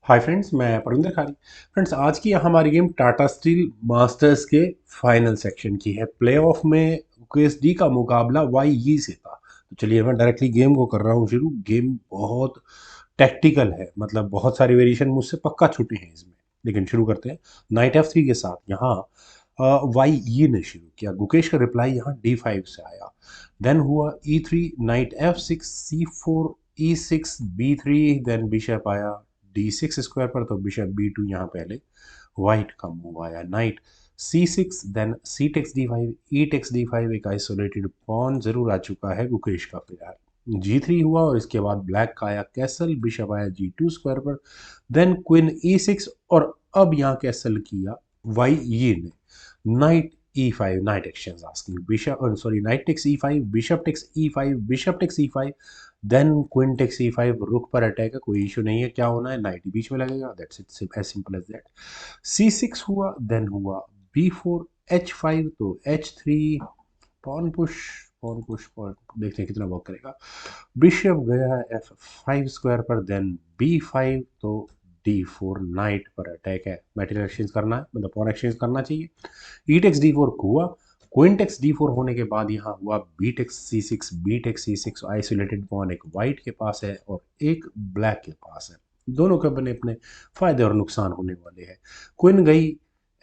Hi friends, मैं परविंदर खारी। Friends, आज की हमारी गेम टाटा स्टील मास्टर्स के फाइनल सेक्शन की है। प्लेऑफ में QSD का मुकाबला YE से था। तो चलिए मैं डायरेक्टली गेम को कर रहा हूँ शुरू। गेम बहुत टैक्टिकल है, मतलब बहुत सारी वेरिएशन मुझसे पक्का छूटे हैं इसमें। लेकिन शुरू करते हैं। नाइट F3 के साथ यहाँ YE ने शुरू किया। गुकेश का रिप्लाई यहाँ D5 से आया। देन हुआ E3, night F6, C4, E6, B3, then bishop आया D6 स्क्वायर पर। तो बिशप B2 यहाँ पहले वाइट का मूव आया। Knight C6, then C takes D5, E takes D5। एक आइसोलेटेड पॉन जरूर आ चुका है गुकेश का फिलहाल। G3 हुआ और इसके बाद ब्लैक का आया कैसल, बिशप आया G2 स्क्वायर पर। देन क्वीन E6 और अब यहाँ कैसल किया YE ने। Knight E5, knight exchange asking bishop, sorry, knight takes E5, bishop takes E5, bishop takes E5, then queen takes E5। Rook पर अटैक है, कोई इशू नहीं है। क्या होना है, नाइट बीच में लगेगा। That's it, as simple as that. C6 हुआ, देन हुआ B4, H5, तो H3, पॉन पुश, पॉन देखते हैं कितना वर्क करेगा। बिशप गया F5 स्क्वायर पर, देन B5, तो D4, नाइट पर अटैक है। मटेरियल एक्सचेंज करना है, मतलब पॉन एक्सचेंज करना चाहिए। ई टेक्स D4 हुआ। क्वीन टेक्स D4 होने के बाद यहाँ हुआ B takes C6, B takes C6। Isolated pawn एक वाइट के पास है और एक ब्लैक के पास है। दोनों के अपने अपने फायदे और नुकसान होने वाले हैं। क्वीन गई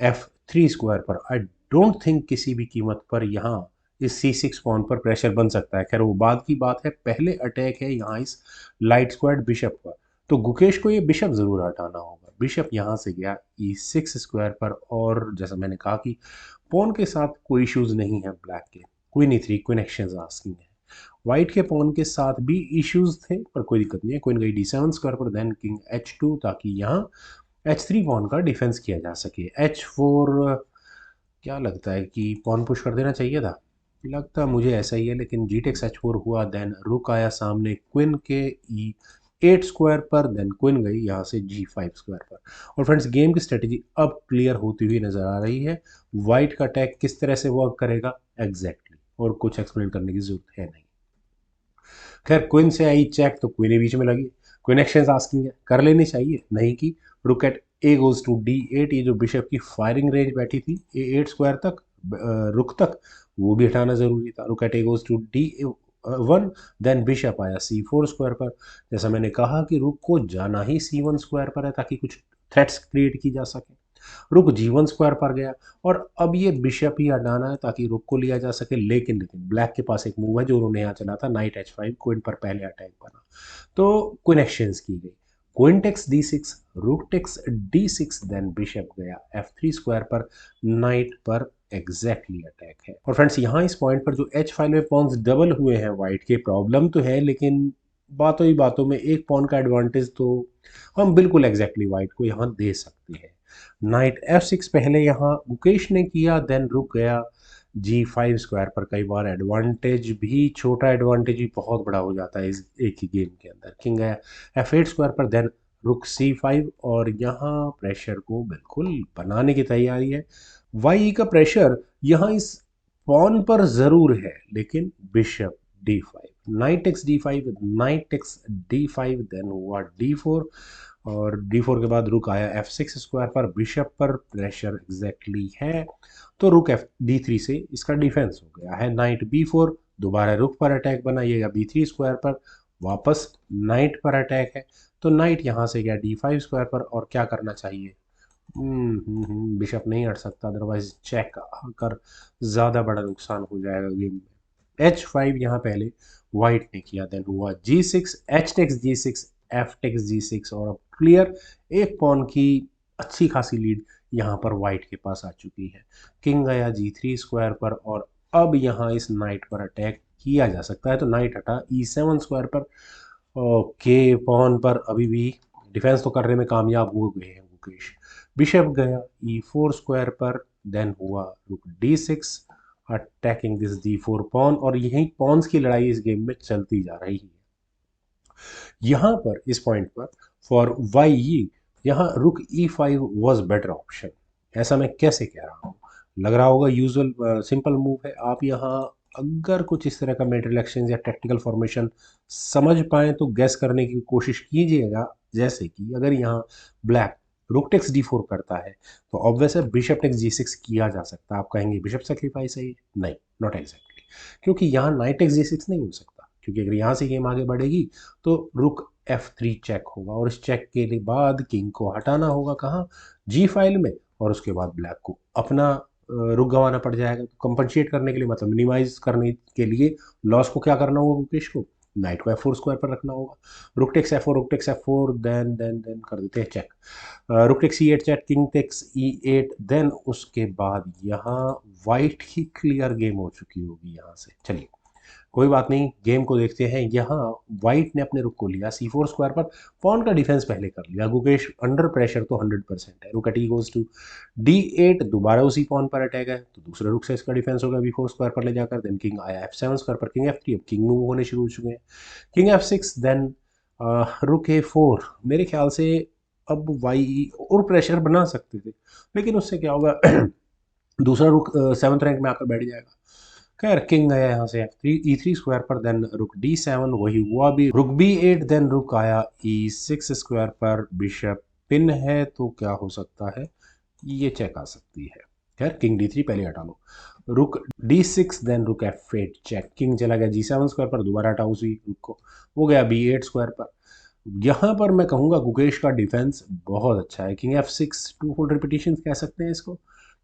F3 स्क्वायर पर। आई डोंट थिंक किसी भी कीमत पर यहाँ इस C6 पॉन पर प्रेशर बन सकता है। खैर वो बाद की बात है, पहले अटैक है यहाँ इस लाइट स्क्वायर बिशप पर। तो गुकेश को ये बिशप जरूर हटाना होगा। बिशप यहाँ से गया E6 स्क्वायर पर, और जैसा मैंने कहा कि पॉन के साथ कोई इश्यूज नहीं है ब्लैक के। Queen E3, queen exchange asking है। वाइट के पॉन के साथ भी इश्यूज थे पर कोई दिक्कत नहीं है। क्वीन गई D7 स्क्वायर पर, देन किंग H2, ताकि यहाँ H3 पॉन का डिफेंस किया जा सके। H4, क्या लगता है कि पॉन पुश कर देना चाहिए था? लगता मुझे ऐसा ही है, लेकिन जी टेक्स H4 हुआ। देन रुक आया सामने क्वीन के E8 स्क्वायर पर, देन क्वीन गई यहाँ से G5 स्क्वायर पर। और फ्रेंड्स, गेम की स्ट्रेटेजी अब क्लियर होती हुई नजर आ रही है। वाइट का अटैक किस तरह से वर्क करेगा एग्जैक्टली, और कुछ एक्सप्लेन करने की जरूरत है नहीं। खैर, क्वीन से आई चेक, तो क्वीन बीच में लगी। क्वीन एक्सचेंज आस्किंग है, कर लेनी चाहिए, नहीं की। रुक eight A goes to D8। ये जो बिशप की फायरिंग रेंज बैठी थी A8 स्क्वायर तक, रुक तक, वो भी हटाना जरूरी था। Rook eight A goes to D1। Then bishop आया C4 स्क्वायर पर। जैसा मैंने कहा कि रुक को जाना ही C1 स्क्वायर पर है, ताकि कुछ थ्रेट्स क्रिएट की जा सके। रुक G1 स्क्वायर पर गया, और अब ये बिशप ही हटाना है ताकि रुक को लिया जा सके। लेकिन ब्लैक के पास एक मूव है जो उन्होंने यहाँ चला था, नाइट H5। क्वीन पर पहले अटैक बना, तो क्वीन एक्सचेंज की गई। क्वीन टेक्स D6, रूक टेक्स D6, देन बिशप गया F3 स्क्वायर पर। नाइट पर एग्जैक्टली अटैक है। और फ्रेंड्स, यहाँ इस पॉइंट पर जो H5 में पॉन्स डबल हुए हैं वाइट के, प्रॉब्लम तो है, लेकिन बातों ही बातों में एक पॉन का एडवांटेज तो हम बिल्कुल एग्जैक्टली वाइट को यहाँ दे सकते हैं। नाइट F6 पहले यहाँ मुकेश ने किया, देन रुक गया G5 स्क्वायर पर। कई बार एडवांटेज भी, छोटा एडवांटेज भी बहुत बड़ा हो जाता है इस एक ही गेम के अंदर। किंग गया F8 स्क्वायर पर, देन रुक C5, और यहाँ प्रेशर को बिल्कुल बनाने की तैयारी है। YE का प्रेशर यहाँ इस पॉन पर जरूर है, लेकिन bishop D5, knight takes D5, knight takes D5, then हुआ D4, और D4 के बाद रुक आया F6 स्क्वायर पर। बिशप पर प्रेशर एग्जैक्टली है, तो रुक D3 से इसका डिफेंस हो गया है। नाइट B4, दोबारा रुक पर अटैक बनाइएगा B3 स्क्वायर पर। वापस नाइट पर अटैक है, तो नाइट यहाँ से गया D5 स्क्वायर पर। और क्या करना चाहिए, बिशप नहीं हट सकता, अदरवाइज चेक आकर ज़्यादा बड़ा नुकसान हो जाएगा गेम में। H5 यहाँ पहले वाइट ने किया, देन हुआ G6, H takes G6, F takes G6, और अब क्लियर एक पॉन की अच्छी खासी लीड यहाँ पर वाइट के पास आ चुकी है। किंग गया G3 स्क्वायर पर, और अब यहाँ इस नाइट पर अटैक किया जा सकता है। तो नाइट हटा E7 स्क्वायर पर। ओके, पॉन पर अभी भी डिफेंस तो करने में कामयाब हो गए हैं मुकेश। बिशप गया E4 स्क्वायर पर, देन हुआ रुक D6, attacking this D4 pawn, और यही पॉन्स की लड़ाई इस गेम में चलती जा रही है। यहाँ पर इस पॉइंट पर फॉर YE, यहाँ रुक E5 वॉज बेटर ऑप्शन। ऐसा मैं कैसे कह रहा हूँ, लग रहा होगा यूजुअल सिंपल मूव है। आप यहाँ अगर कुछ इस तरह का मेटल एक्सचेंज या टैक्टिकल फॉर्मेशन समझ पाएँ तो गैस करने की कोशिश कीजिएगा। जैसे कि अगर यहाँ ब्लैक रुक टेक्स D4 करता है तो ऑब्वियस है बिशप टेक्स G6 किया जा सकता है। आप कहेंगे बिशप सेक्रीफाइस है ये? नहीं, नॉट एग्जैक्टली, क्योंकि यहाँ नाइट टेक्स G6 नहीं हो सकता, क्योंकि अगर यहाँ से गेम आगे बढ़ेगी तो रुक F3 चेक होगा और इस चेक के लिए बाद किंग को हटाना होगा कहाँ, जी फाइल में, और उसके बाद ब्लैक को अपना रुक गंवाना पड़ जाएगा। तो कंपनसेट करने के लिए, मतलब मिनिमाइज करने के लिए लॉस को क्या करना होगा मुकेश को, नाइट को F4 स्क्वायर पर रखना होगा। Rook takes F4, rook takes F4, then कर देते हैं check. Rook takes E8 check, king takes E8, then उसके बाद यहाँ वाइट की क्लियर गेम हो चुकी होगी यहाँ से। चलिए कोई बात नहीं, गेम को देखते हैं। यहाँ व्हाइट ने अपने रुक को लिया C4 स्क्वायर पर, पॉन का डिफेंस पहले कर लिया। गुकेश अंडर प्रेशर तो 100% है। रुक eight E goes to D8, दोबारा उसी पॉन पर अटैक है तो दूसरे रुक से इसका डिफेंस हो गया B4 स्क्वायर पर ले जाकर। देन किंग आया F7 स्क्वायर पर, किंग F3, अब किंग मूव होने शुरू हो चुके हैं। किंग F6, देन रुक A4। मेरे ख्याल से अब वाई और प्रेशर बना सकते थे, लेकिन उससे क्या होगा दूसरा रुक 7th रैंक में आकर बैठ जाएगा। खैर किंग आया यहाँ से F3 E3 स्क्वायर पर, देन रुक D7, वही हुआ भी। रुक B8, देन रुक आया E6 स्क्वायर पर, बिशप पिन है तो क्या हो सकता है, ये चेक आ सकती है। खैर किंग D3 पहले हटा लो। रुक D6, देन रुक F8 चेक, किंग चला गया G7 स्क्वायर पर, दोबारा हटाओ उसी रुक को, हो गया B8 स्क्वायर पर। यहाँ पर मैं कहूँगा गुकेश का डिफेंस बहुत अच्छा है। King F6 to full repetition कह सकते हैं इसको।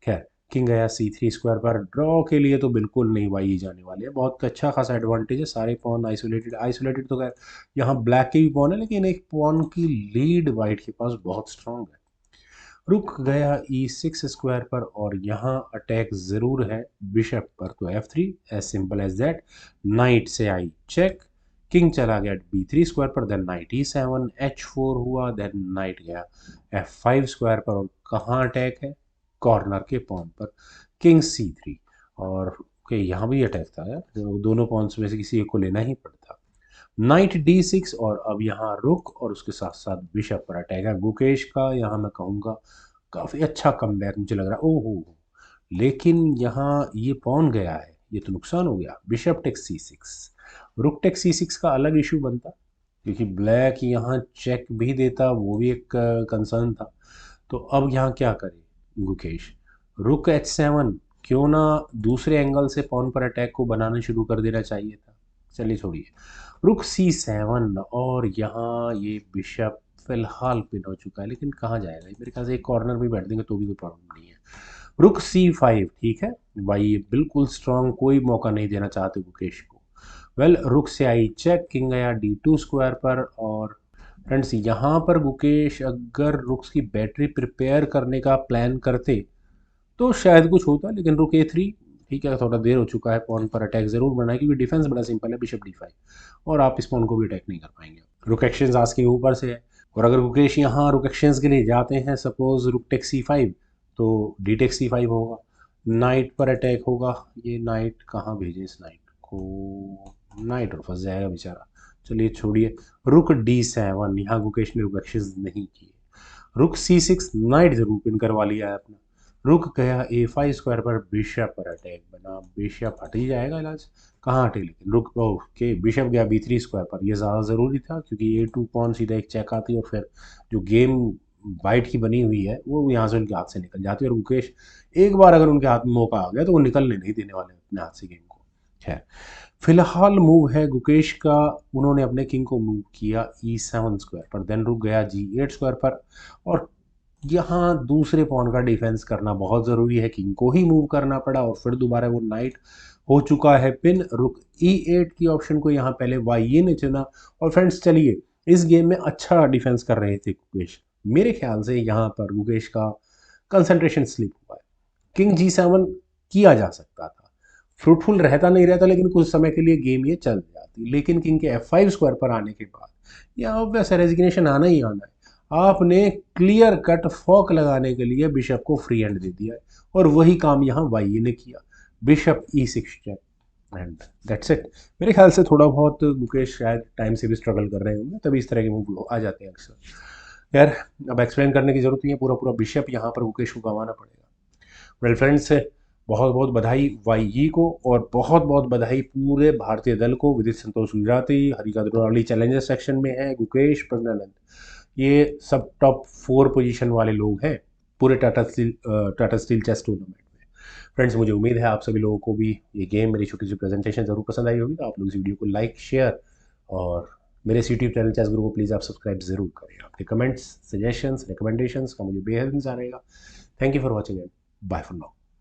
खैर किंग गया C3 स्क्वायर पर, ड्रॉ के लिए तो बिल्कुल नहीं वाई जाने वाली है, बहुत अच्छा खासा एडवांटेज है। सारे पॉन आइसोलेटेड, आइसोलेटेड तो खैर यहाँ ब्लैक के भी पॉन है, लेकिन एक पॉन की लीड वाइट के पास बहुत स्ट्रांग है। रुक गया E6 स्क्वायर पर और यहाँ अटैक ज़रूर है बिशप पर, तो F3, as simple as that. Knight से आई चेक, किंग चला गया B3 स्क्वायर पर, देन नाइट E7, H4 हुआ, देन नाइट गया F5 स्क्वायर पर, और कहाँ अटैक है, कॉर्नर के पॉन पर, किंग C3। और ओके यहाँ भी अटैक था यार, दोनों पॉन्स में से किसी एक को लेना ही पड़ता। नाइट D6 और अब यहाँ रुक और उसके साथ साथ बिशप पर अटैक है गुकेश का। यहाँ मैं कहूँगा काफ़ी अच्छा कमबैक मुझे लग रहा है। ओहो, लेकिन यहाँ ये पॉन गया है, ये तो नुकसान हो गया। Bishop takes C6, rook takes C6 का अलग इशू बनता, क्योंकि ब्लैक यहाँ चेक भी देता, वो भी एक कंसर्न था। तो अब यहाँ क्या करे गुकेश, रुक H7, क्यों ना दूसरे एंगल से पॉन पर अटैक को बनाना शुरू कर देना चाहिए था। चलिए छोड़िए, रुक C7 और यहाँ ये बिशप फिलहाल पिन हो चुका है, लेकिन कहाँ जाएगा मेरे ख्याल से एक कॉर्नर में बैठ देंगे तो भी कोई प्रॉब्लम नहीं है। रुक C5, ठीक है भाई, ये बिल्कुल स्ट्रांग, कोई मौका नहीं देना चाहते गुकेश को। वेल रुक से आई चेक, किंग आया D2 स्क्वायर पर, और फ्रेंड्स यहाँ पर गुकेश अगर रुक्स की बैटरी प्रिपेयर करने का प्लान करते तो शायद कुछ होता, लेकिन रुक A3, ठीक है थोड़ा देर हो चुका है, पॉन पर अटैक जरूर बनाए क्योंकि डिफेंस बड़ा सिंपल है, बिशप D5, और आप इस पॉन को भी अटैक नहीं कर पाएंगे। रुक एक्शंस आज के ऊपर से है, और अगर गुकेश यहाँ रुक एक्शंस के लिए जाते हैं, सपोज रुक टेक्स C5, तो D टेक्स C5 होगा, नाइट पर अटैक होगा। ये नाइट कहाँ भेजे इस नाइट को, नाइट और फंस जाएगा बेचारा। चलिए छोड़िए, रुक D7, यहाँ गुकेश ने रुक एक्शंस नहीं किए। रुक C6, नाइट जरूर पिन करवा लिया है अपना। रुक गया A5 स्क्वायर पर, बिशप पर अटैक बना, बिशप हट ही जाएगा इलाज, कहाँ हटे, लेकिन रुक ओके बिशप गया B3 स्क्वायर पर, ये ज़्यादा ज़रूरी था क्योंकि A2 पॉन सीधा एक चेक आती और फिर जो गेम वाइट की बनी हुई है वो यहाँ से उनके हाथ से निकल जाती है, और मुकेश एक बार अगर उनके हाथ में मौका आ गया तो वो निकलने नहीं देने वाले अपने हाथ से गेम को। खैर फिलहाल मूव है गुकेश का, उन्होंने अपने किंग को मूव किया E7 स्क्वायर पर, देन रुक गया G8 स्क्वायर पर, और यहाँ दूसरे पॉन का डिफेंस करना बहुत ज़रूरी है, किंग को ही मूव करना पड़ा और फिर दोबारा वो नाइट हो चुका है पिन। रुक E8 की ऑप्शन को यहाँ पहले वाई ने चुना, और फ्रेंड्स चलिए इस गेम में अच्छा डिफेंस कर रहे थे गुकेश, मेरे ख्याल से यहाँ पर गुकेश का कंसंट्रेशन स्लिप हुआ है। किंग G7 किया जा सकता था, फ्रूटफुल रहता नहीं रहता, लेकिन कुछ समय के लिए गेम ये चल जाती, लेकिन किंग के F5 स्क्वायर पर आने के बाद यहाँ वैसे रेजिग्नेशन आना ही आना है। आपने क्लियर कट फॉक लगाने के लिए बिशप को फ्री हैंड दे दिया है, और वही काम यहाँ वाई ने किया, bishop E6 check, and that's it. मेरे ख्याल से थोड़ा बहुत मुकेश शायद टाइम से भी स्ट्रगल कर रहे होंगे, तभी इस तरह के मूव आ जाते हैं अक्सर। यार अब एक्सप्लेन करने की जरूरत नहीं है, पूरा पूरा बिशप यहाँ पर मुकेश को गंवाना पड़ेगा। वेल फ्रेंड्स, बहुत बहुत बधाई वाई को, और बहुत बहुत बधाई पूरे भारतीय दल को। विदित संतोष गुजराती, हरिका द्रोणावली चैलेंजर सेक्शन में है गुकेश प्रज्ञानंद, ये सब टॉप 4 पोजीशन वाले लोग हैं पूरे टाटा स्टील चेस टूर्नामेंट में। फ्रेंड्स, मुझे उम्मीद है आप सभी लोगों को भी ये गेम, मेरी छोटी सी प्रेजेंटेशन ज़रूर पसंद आई होगी। तो आप लोग इस वीडियो को लाइक, शेयर और मेरे इस यूट्यूब चैनल चेस गुरु को प्लीज़ आप सब्सक्राइब ज़रूर करें। आपके कमेंट्स, सजेशंस, रिकमेंडेशंस का मुझे बेहद इंतजार रहेगा। Thank you for watching and bye for now.